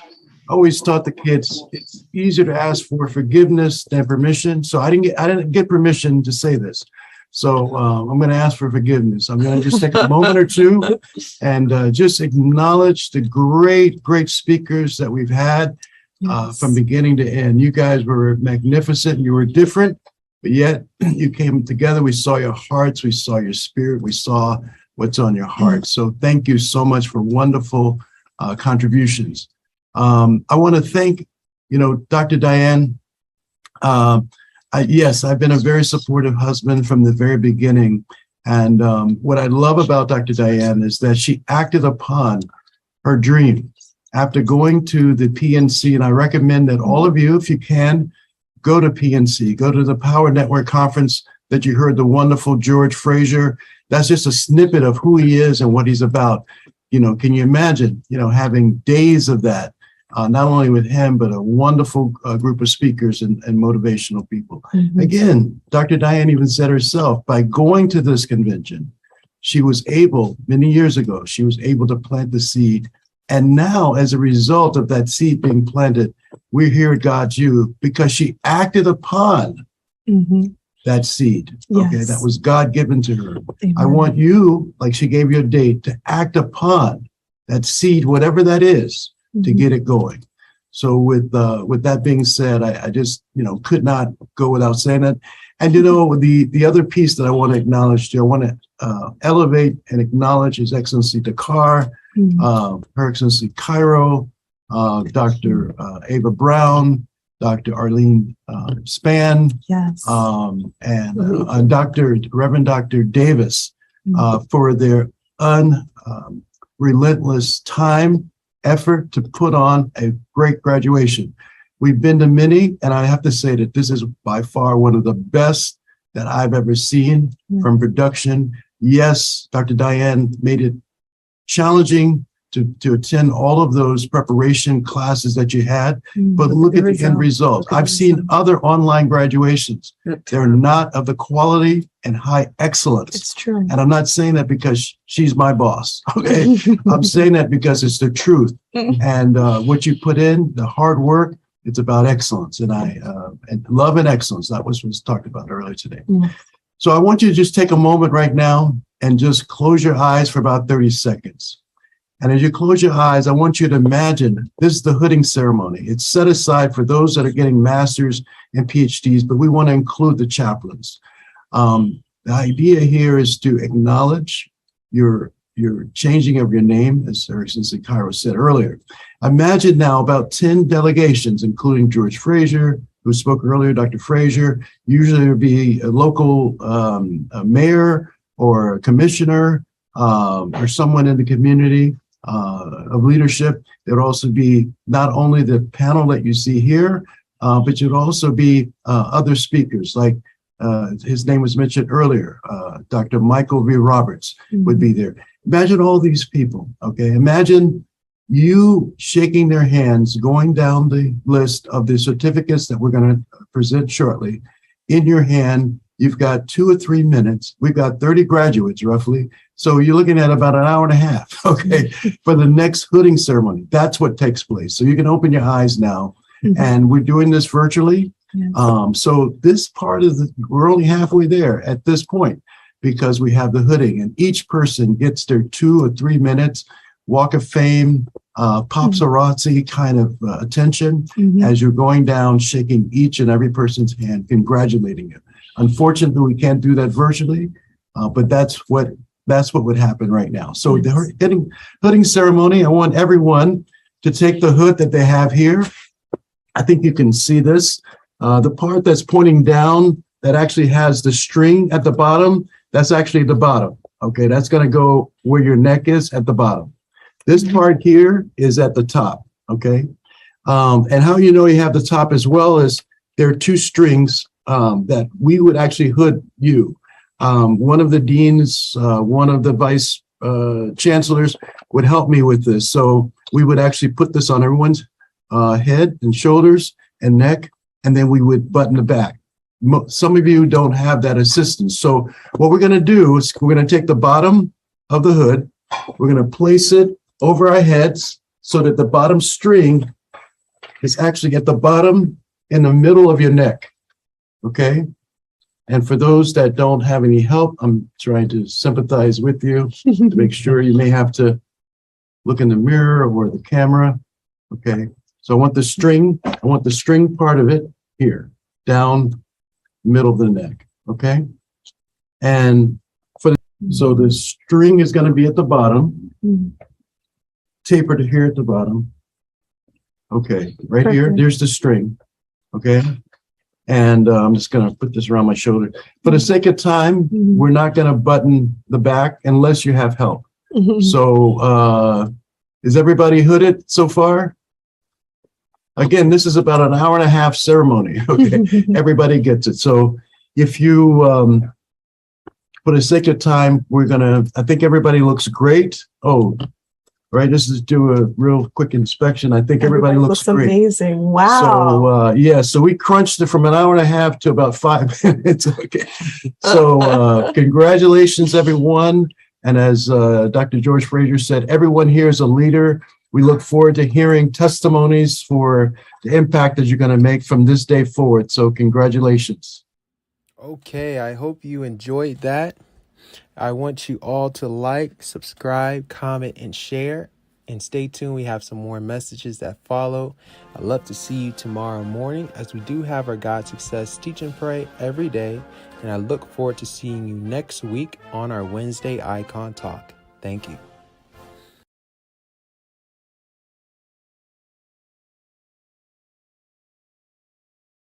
I always taught the kids it's easier to ask for forgiveness than permission. So I didn't get permission to say this. So I'm going to ask for forgiveness. I'm going to just take a moment or two and just acknowledge the great speakers that we've had from beginning to end. You guys were magnificent. You were different, but yet you came together. We saw your hearts. We saw your spirit. We saw what's on your heart. So thank you so much for wonderful contributions. I want to thank, Dr. Diane. Yes, I've been a very supportive husband from the very beginning. And what I love about Dr. Diane is that she acted upon her dream after going to the PNC. And I recommend that all of you, if you can, go to PNC, go to the Power Network conference that you heard the wonderful George Frazier. That's just a snippet of who he is and what he's about. Can you imagine, having days of that? Not only with him, but a wonderful group of speakers and motivational people. Mm-hmm. Again, Dr. Diane even said herself, by going to this convention, she was able, many years ago, she was able to plant the seed. And now, as a result of that seed being planted, we're here at God's U because she acted upon that seed. Yes. Okay, that was God given to her. Amen. I want you, like she gave you a date, to act upon that seed, whatever that is, to get it going. So with that being said, I just, could not go without saying that. And, the other piece that I want to acknowledge, I want to elevate and acknowledge His Excellency Dakar, Her Excellency Cairo, Dr. Ava Brown, Dr. Arlene Spann, yes. And Reverend Dr. Davis for their relentless time, effort to put on a great graduation. We've been to many, and I have to say that this is by far one of the best that I've ever seen from production. Yes, Dr. Diane made it challenging to attend all of those preparation classes that you had, but look at the end result. I've seen other online graduations. They're not of the quality and high excellence. It's true. And I'm not saying that because she's my boss, okay? I'm saying that because it's the truth. And what you put in, the hard work, it's about excellence. And and love and excellence, that was talked about earlier today. So I want you to just take a moment right now and just close your eyes for about 30 seconds. And as you close your eyes, I want you to imagine this is the hooding ceremony. It's set aside for those that are getting masters and PhDs, but we want to include the chaplains. The idea here is to acknowledge your changing of your name, as Her Excellency Cairo said earlier. Imagine now about 10 delegations, including George Frazier, who spoke earlier, Dr. Frazier. Usually there would be a local mayor or a commissioner or someone in the community of leadership. There'd also be not only the panel that you see here, but you'd also be other speakers, like his name was mentioned earlier, Dr. Michael V. Roberts would be there. Imagine all these people, okay? Imagine you shaking their hands, going down the list of the certificates that we're going to present shortly. In your hand, you've got 2 or 3 minutes. We've got 30 graduates, roughly. So you're looking at about an hour and a half, okay, for the next hooding ceremony. That's what takes place. So you can open your eyes now. And we're doing this virtually. Yes. So this part of we're only halfway there at this point because we have the hooding, and each person gets their 2 or 3 minutes walk of fame, paparazzi kind of attention as you're going down, shaking each and every person's hand, congratulating you. Unfortunately, we can't do that virtually, but that's what would happen right now. So the hooding ceremony, I want everyone to take the hood that they have here. I think you can see this. The part that's pointing down that actually has the string at the bottom, that's actually the bottom. Okay, that's going to go where your neck is at the bottom. This part here is at the top. Okay, and how you have the top as well is there are 2 strings that we would actually hood you. One of the deans, one of the vice chancellors would help me with this. So we would actually put this on everyone's head and shoulders and neck, and then we would button the back. Some of you don't have that assistance. So what we're going to do is we're going to take the bottom of the hood, we're going to place it over our heads so that the bottom string is actually at the bottom in the middle of your neck. Okay? And for those that don't have any help, I'm trying to sympathize with you to make sure. You may have to look in the mirror or the camera. Okay? So I want the string part of it here, down middle of the neck. Okay? And so the string is going to be at the bottom, tapered here at the bottom. Okay, right Perfect. here, there's the string. Okay, and I'm just going to put this around my shoulder. For the sake of time, we're not going to button the back unless you have help. So is everybody hooded so far? Again, this is about an hour and a half ceremony. Okay, everybody gets it. So if you, for the sake of time, I think everybody looks great. Oh, right. This is do a real quick inspection. I think everybody looks great. Amazing. Wow. So, so we crunched it from an hour and a half to about 5 minutes. Okay. So, congratulations, everyone. And as Dr. George Frazier said, everyone here is a leader. We look forward to hearing testimonies for the impact that you're going to make from this day forward. So congratulations. Okay, I hope you enjoyed that. I want you all to like, subscribe, comment, and share. And stay tuned. We have some more messages that follow. I'd love to see you tomorrow morning as we do have our God Success Teach and Pray every day. And I look forward to seeing you next week on our Wednesday Icon Talk. Thank you.